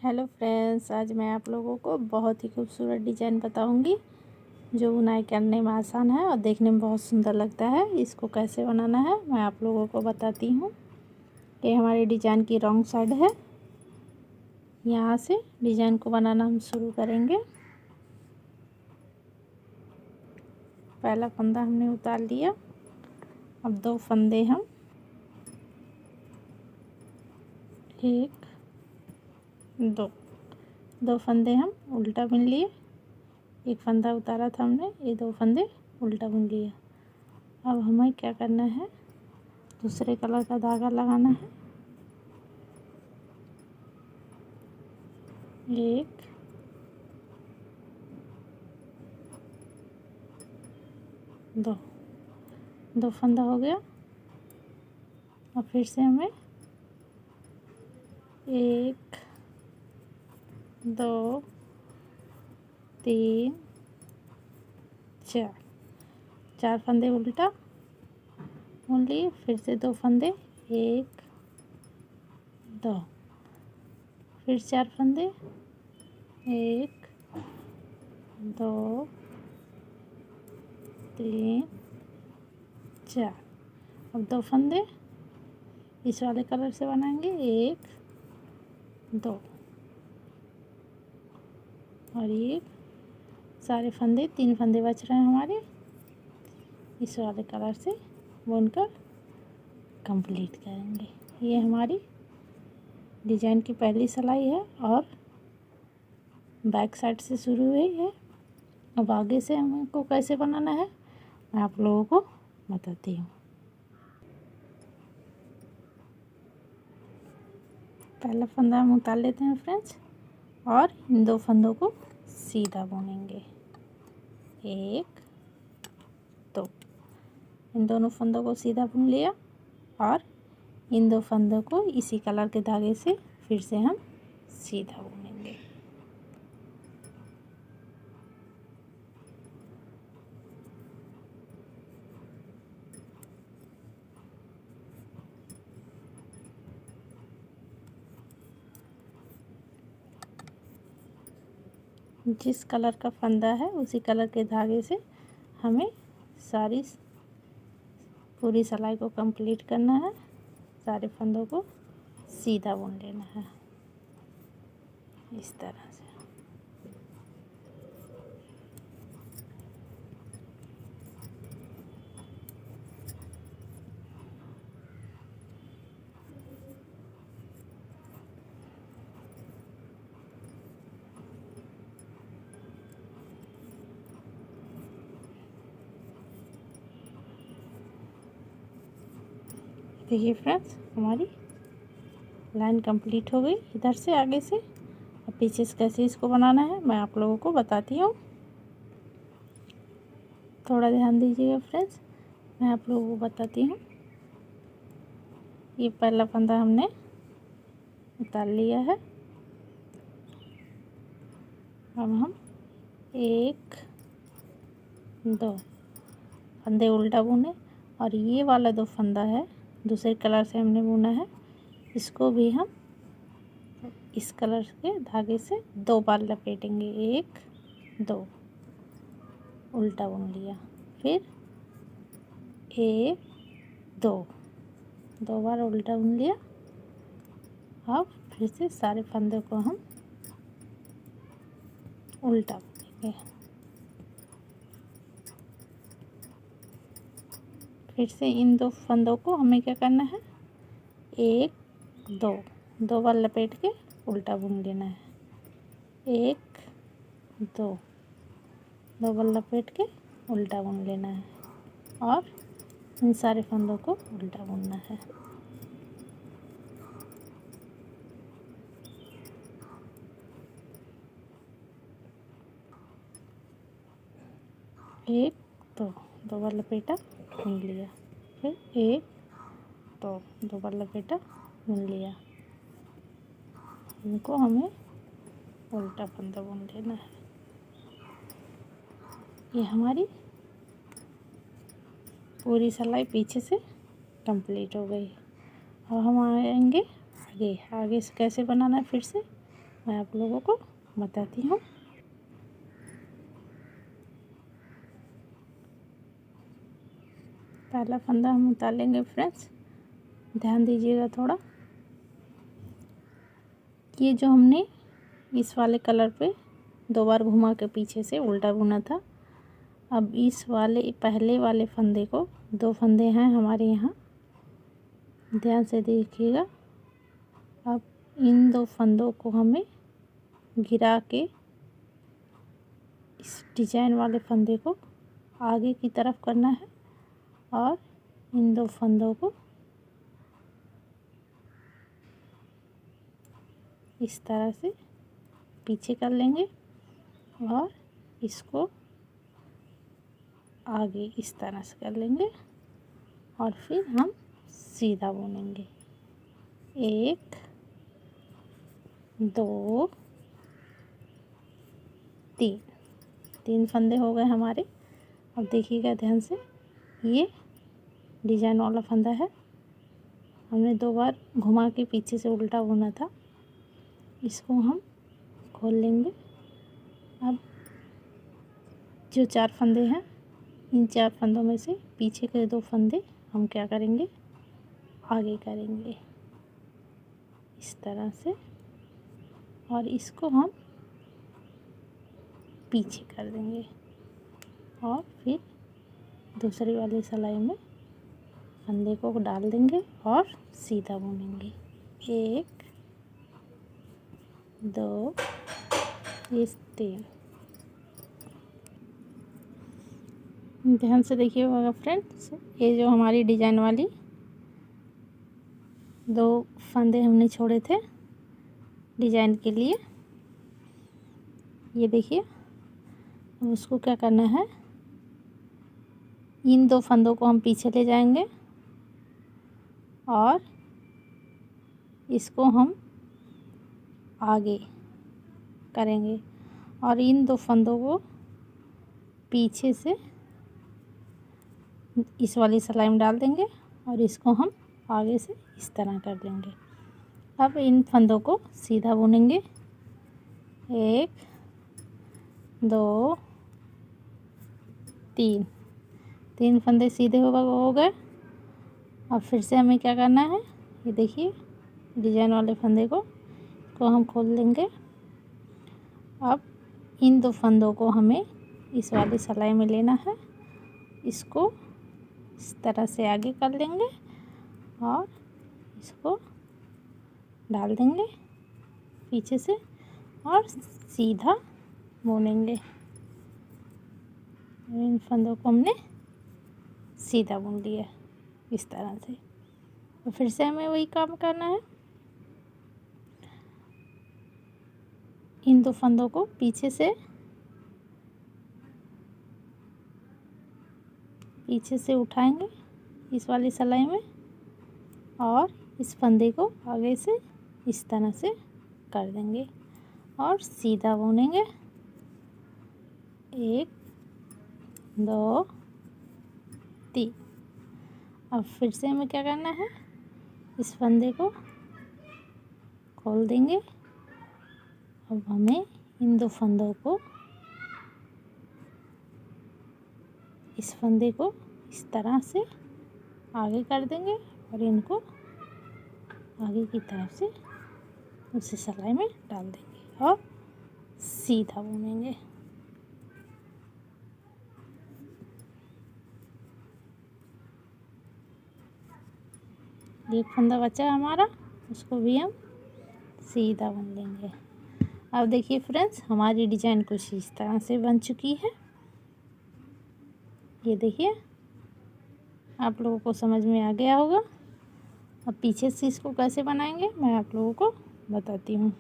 Hello friends, आज मैं आप लोगों को बहुत ही खूबसूरत डिज़ाइन बताऊंगी जो बुनाई करने में आसान है और देखने में बहुत सुंदर लगता है। इसको कैसे बनाना है मैं आप लोगों को बताती हूँ। ये हमारे डिज़ाइन की रॉन्ग साइड है। यहाँ से डिज़ाइन को बनाना हम शुरू करेंगे। पहला फंदा हमने उतार लिया। अब दो फंदे हम एक दो फंदे हम उल्टा बुन लिए। एक फंदा उतारा था हमने, ये दो फंदे उल्टा बुन लिया। अब हमें क्या करना है, दूसरे कलर का धागा लगाना है। एक दो फंदा हो गया। और फिर से हमें एक दो तीन चार फंदे उल्टा बुन लिए। फिर से दो फंदे, एक दो, फिर चार फंदे, एक दो तीन चार। अब दो फंदे इस वाले कलर से बनाएंगे, एक दो और एक, सारे फंदे तीन फंदे बच रहे हैं हमारे, इस वाले कलर से बुनकर कंप्लीट करेंगे। ये हमारी डिज़ाइन की पहली सिलाई है और बैक साइड से शुरू हुई है। अब आगे से हमको कैसे बनाना है मैं आप लोगों को बताती हूँ। पहला फंदा हम उतार लेते हैं फ्रेंड्स और इन दो फंदों को सीधा बुनेंगे। एक दो, इन दोनों फंदों को सीधा बुन लिया और इन दो फंदों को इसी कलर के धागे से फिर से हम सीधा बुनेंगे। जिस कलर का फंदा है उसी कलर के धागे से हमें सारी पूरी सिलाई को कंप्लीट करना है। सारे फंदों को सीधा बुन लेना है इस तरह से। देखिए फ्रेंड्स, हमारी लाइन कंप्लीट हो गई इधर से आगे से। अब पीछे से कैसे इसको बनाना है मैं आप लोगों को बताती हूँ। थोड़ा ध्यान दीजिएगा फ्रेंड्स, मैं आप लोगों को बताती हूँ। ये पहला फंदा हमने उतार लिया है। अब हम एक दो फंदे उल्टा बुने और ये वाला दो फंदा है दूसरे कलर से हमने बुना है, इसको भी हम इस कलर के धागे से दो बार लपेटेंगे। एक दो उल्टा बुन लिया, फिर एक दो बार उल्टा बुन लिया। अब फिर से सारे फंदे को हम उल्टा बुनेंगे। फिर से इन दो फंदों को हमें क्या करना है, एक दो बार लपेट के उल्टा बुन लेना है। एक दो बार लपेट के उल्टा बुन लेना है और इन सारे फंदों को उल्टा बुनना है। एक दो बार लपेटा बुन लिया, फिर एक दो बार लपेटा बुन लिया। इनको हमें उल्टा फंदा बुन लेना है। ये हमारी पूरी सिलाई पीछे से कंप्लीट हो गई। अब हम आएंगे आगे से कैसे बनाना है फिर से मैं आप लोगों को बताती हूँ। पहला फंदा हम उतार लेंगे फ्रेंड्स, ध्यान दीजिएगा थोड़ा। ये जो हमने इस वाले कलर पे 2 बार घुमा के पीछे से उल्टा बुना था, अब इस वाले पहले वाले फंदे को 2 फंदे हैं हमारे यहाँ, ध्यान से देखिएगा। अब इन 2 फंदों को हमें गिरा के इस डिजाइन वाले फंदे को आगे की तरफ करना है और इन 2 फंदों को इस तरह से पीछे कर लेंगे और इसको आगे इस तरह से कर लेंगे और फिर हम सीधा बुनेंगे। 1 2 3 फंदे हो गए हमारे। अब देखिएगा ध्यान से, ये डिजाइन वाला फंदा है, हमने 2 बार घुमा के पीछे से उल्टा बुना था, इसको हम खोल लेंगे। अब जो 4 फंदे हैं, इन 4 फंदों में से पीछे के 2 फंदे हम क्या करेंगे, आगे करेंगे इस तरह से, और इसको हम पीछे कर देंगे और फिर दूसरी वाली सिलाई में फंदे को डाल देंगे और सीधा बुनेंगे। 1 2 3। ध्यान से देखिएगा फ्रेंड्स, ये जो हमारी डिजाइन वाली 2 फंदे हमने छोड़े थे डिजाइन के लिए, ये देखिए। अब उसको क्या करना है, इन 2 फंदों को हम पीछे ले जाएंगे और इसको हम आगे करेंगे और इन 2 फंदों को पीछे से इस वाली सिलाई में डाल देंगे और इसको हम आगे से इस तरह कर देंगे। अब इन फंदों को सीधा बुनेंगे। 1 2 3 फंदे सीधे हो गए। अब फिर से हमें क्या करना है, ये देखिए डिजाइन वाले फंदे को हम खोल लेंगे। अब इन 2 फंदों को हमें इस वाली सिलाई में लेना है, इसको इस तरह से आगे कर लेंगे और इसको डाल देंगे पीछे से और सीधा बुनेंगे। इन फंदों को हमने सीधा बुन लिया इस तरह से। तो फिर से हमें वही काम करना है, इन 2 फंदों को पीछे से उठाएंगे इस वाली सिलाई में और इस फंदे को आगे से इस तरह से कर देंगे और सीधा बुनेंगे। 1 2 3। अब फिर से हमें क्या करना है, इस फंदे को खोल देंगे। अब हमें इन 2 फंदों को, इस फंदे को इस तरह से आगे कर देंगे और इनको आगे की तरफ से उसी सिलाई में डाल देंगे और सीधा बुनेंगे। एक फंदा बचा है हमारा, उसको भी हम सीधा बुन लेंगे। अब देखिए फ्रेंड्स, हमारी डिजाइन कुछ इस तरह से बन चुकी है। ये देखिए, आप लोगों को समझ में आ गया होगा। अब पीछे से इसको कैसे बनाएंगे मैं आप लोगों को बताती हूँ।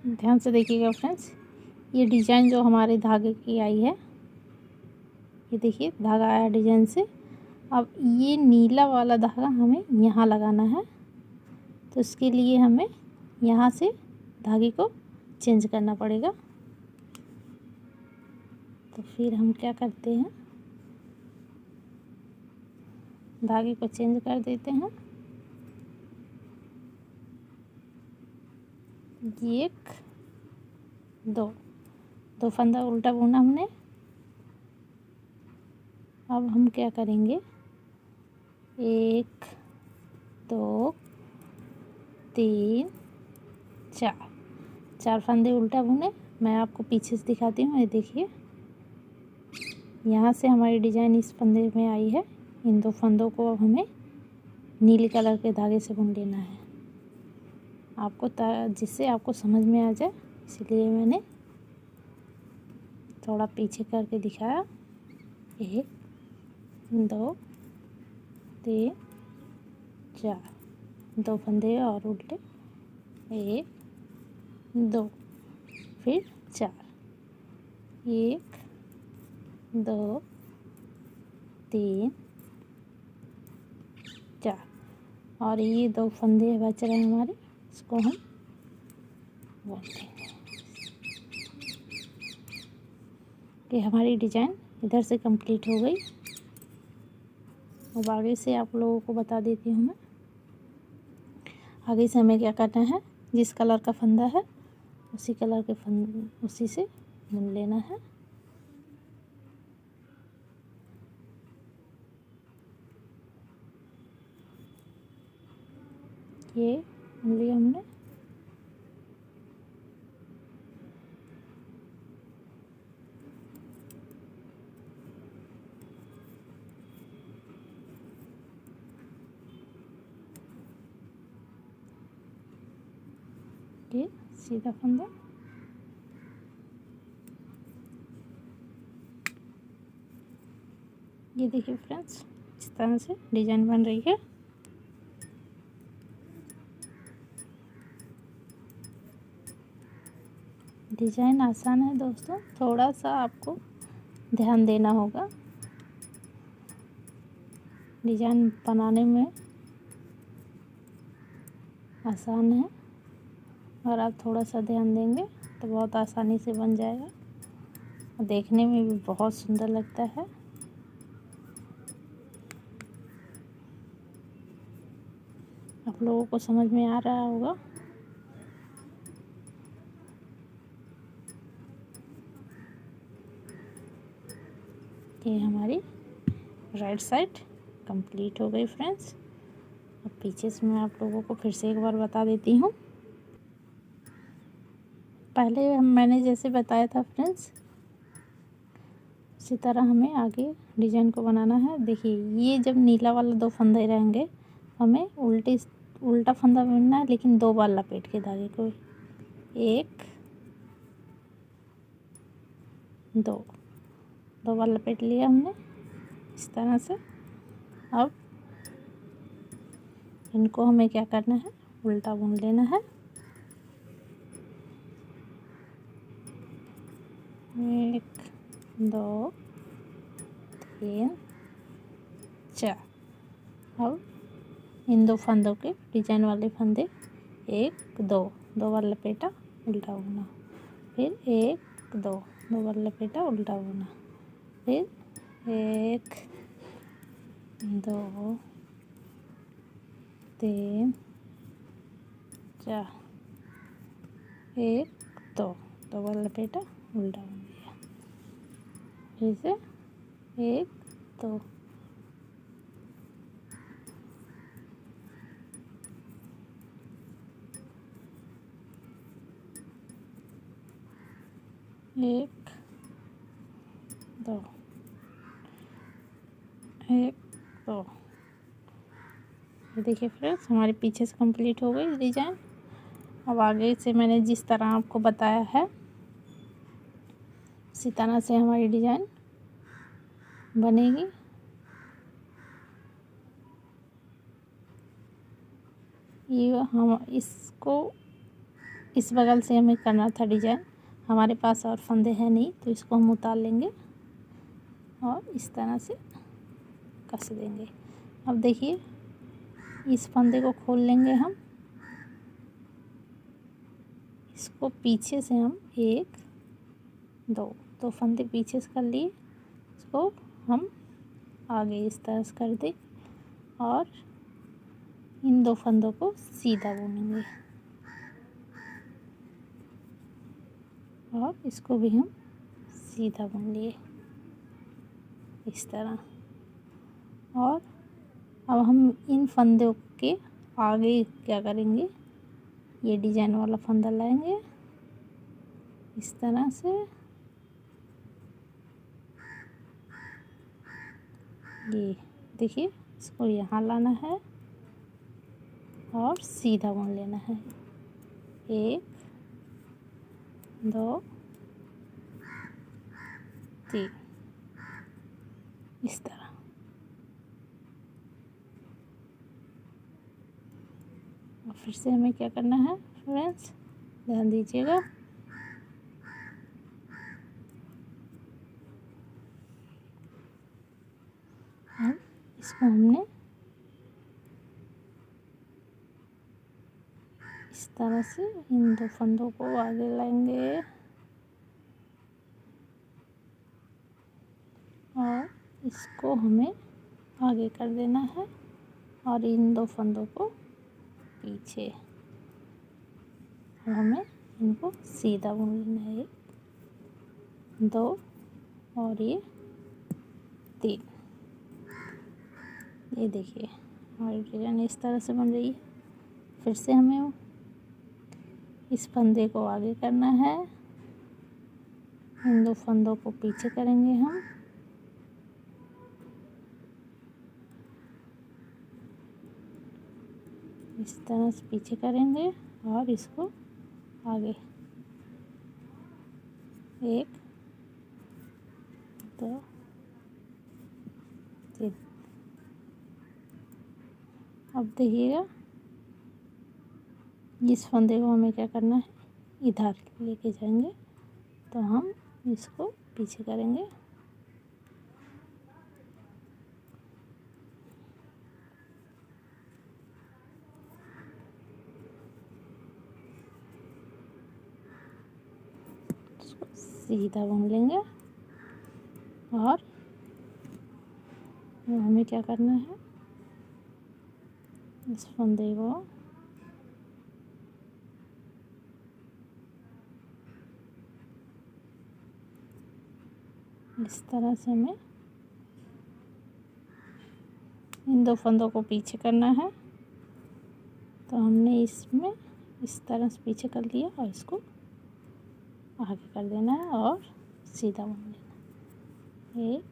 ध्यान से देखिएगा फ्रेंड्स, ये डिजाइन जो हमारे धागे की आई है, ये देखिए धागा आया डिजाइन से। अब ये नीला वाला धागा हमें यहाँ लगाना है, तो इसके लिए हमें यहाँ से धागे को चेंज करना पड़ेगा। तो फिर हम क्या करते हैं, धागे को चेंज कर देते हैं एक, दो फंदा उल्टा बुना हमने। अब हम क्या करेंगे, 1 2 3 4 फंदे उल्टा बुने। मैं आपको पीछे से दिखाती हूँ। ये देखिए, यहाँ से हमारी डिज़ाइन इस फंदे में आई है। इन 2 फंदों को अब हमें नीले कलर के धागे से बुन लेना है आपको, जिससे आपको समझ में आ जाए, इसलिए मैंने थोड़ा पीछे करके दिखाया। 1 2 3 4, 2 फंदे और उल्टे, 1 2 फिर 4, 1 2 3 4, और ये 2 फंदे बच रहे हैं हमारे, इसको हम बुन देंगे। ये हमारी डिज़ाइन इधर से कंप्लीट हो गई। अब आगे से आप लोगों को बता देती हूँ मैं। आगे से हमें क्या करना है, जिस कलर का फंदा है उसी कलर के उसी से बुन लेना है। ये बुन लिया हमने। ये सीधा फंदा, ये देखिए फ्रेंड्स, इस तरह से डिज़ाइन बन रही है। डिज़ाइन आसान है दोस्तों, थोड़ा सा आपको ध्यान देना होगा। डिज़ाइन बनाने में आसान है, और आप थोड़ा सा ध्यान देंगे तो बहुत आसानी से बन जाएगा, और देखने में भी बहुत सुंदर लगता है। आप लोगों को समझ में आ रहा होगा। ये हमारी राइट साइड कंप्लीट हो गई फ्रेंड्स। अब पीछे से मैं आप लोगों को फिर से एक बार बता देती हूँ। पहले मैंने जैसे बताया था फ्रेंड्स, उसी तरह हमें आगे डिज़ाइन को बनाना है। देखिए, ये जब नीला वाला 2 फंदे रहेंगे, हमें उल्टा फंदा बुनना है, लेकिन 2 बार लपेट के धागे को, 1 2 बार लपेट लिया हमने इस तरह से। अब इनको हमें क्या करना है, उल्टा बुन लेना है। 1 2 3 4। अब इन 2 फंदों के डिजाइन वाले फंदे, 1 2 बार लपेटा, उल्टा बुना, फिर 1 2 बार लपेटा, उल्टा बुना, फिर 1 2 3 4, 1 2 बार लपेटा, उल्टा बुन दिया, फिर से 1 2 1 2 1 2। देखिए फ्रेंड्स, हमारे पीछे से कंप्लीट हो गई डिज़ाइन। अब आगे से मैंने जिस तरह आपको बताया है, उसी तरह से हमारी डिज़ाइन बनेगी। ये हम इसको इस बगल से हमें करना था डिज़ाइन, हमारे पास और फंदे हैं नहीं, तो इसको हम उतार लेंगे और इस तरह से कस देंगे। अब देखिए, इस फंदे को खोल लेंगे हम, इसको पीछे से हम 1 2 फंदे पीछे से कर लिए, इसको हम आगे इस तरह से कर दें और इन 2 फंदों को सीधा बुनेंगे। और इसको भी हम सीधा बुन लिए इस तरह। और अब हम इन फंदों के आगे क्या करेंगे, ये डिजाइन वाला फंदा लाएंगे इस तरह से, ये देखिए इसको यहाँ लाना है और सीधा बुन लेना है। 1 2 3 इस तरह। और फिर से हमें क्या करना है फ्रेंड्स, ध्यान दीजिएगा। अब इसको हमने इस तरह से इन 2 फंदों को आगे लाएंगे और इसको हमें आगे कर देना है और इन 2 फंदों को पीछे। और हमें इनको सीधा बुन लेना है। 1 2 और ये 3। ये देखिए हमारी डिजाइन इस तरह से बन रही है। फिर से हमें इस फंदे को आगे करना है, इन 2 फंदों को पीछे करेंगे हम। इस तरह से पीछे करेंगे और इसको आगे। 1 2 3। अब देखिएगा इस फंदे को हमें क्या करना है, इधर लेके जाएंगे, तो हम इसको पीछे करेंगे। इसको सीधा बुन लेंगे और हमें क्या करना है, इस फंदे को इस तरह से हमें इन 2 फंदों को पीछे करना है। तो हमने इसमें इस तरह से पीछे कर लिया और इसको आगे कर देना है और सीधा बुन लेना। 1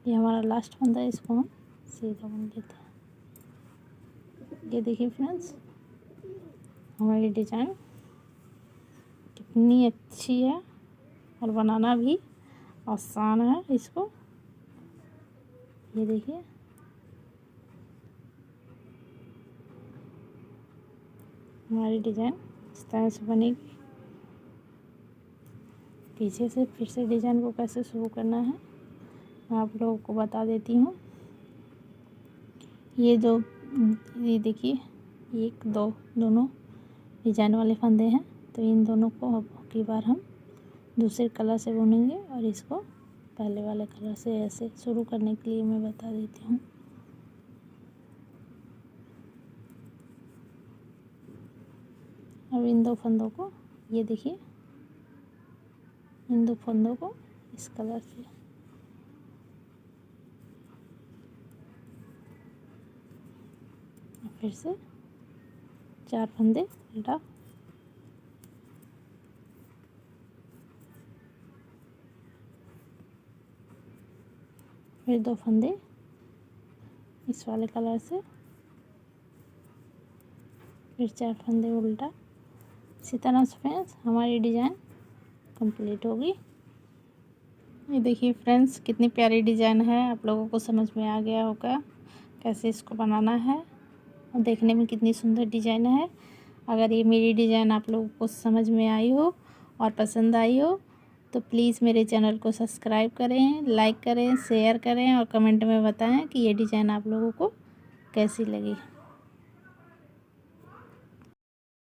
ये हमारा लास्ट फंदा है, इसको हम सीधा बुन लेते हैं। ये देखिए फ्रेंड्स हमारी डिजाइन कितनी अच्छी है और बनाना भी आसान है इसको। ये देखिए हमारी डिजाइन इस तरह से बनेगी। पीछे से फिर से डिजाइन को कैसे शुरू करना है मैं आप लोगों को बता देती हूँ। ये देखिए 1 2 दोनों डिजाइन वाले फंदे हैं, तो इन दोनों को अब की बार हम दूसरे कलर से बुनेंगे और इसको पहले वाले कलर से ऐसे शुरू करने के लिए मैं बता देती हूँ। अब इन 2 फंदों को, ये देखिए इन 2 फंदों को इस कलर से फिर से 4 फंदे उल्टा, फिर 2 फंदे इस वाले कलर से, फिर 4 फंदे उल्टा। इसी तरह से फ्रेंड्स हमारी डिजाइन कंप्लीट होगी। ये देखिए फ्रेंड्स कितनी प्यारी डिजाइन है, आप लोगों को समझ में आ गया होगा कैसे इसको बनाना है और देखने में कितनी सुंदर डिजाइन है। अगर ये मेरी डिजाइन आप लोगों को समझ में आई हो और पसंद आई हो तो प्लीज़ मेरे चैनल को सब्सक्राइब करें, लाइक करें, शेयर करें और कमेंट में बताएं कि ये डिजाइन आप लोगों को कैसी लगी।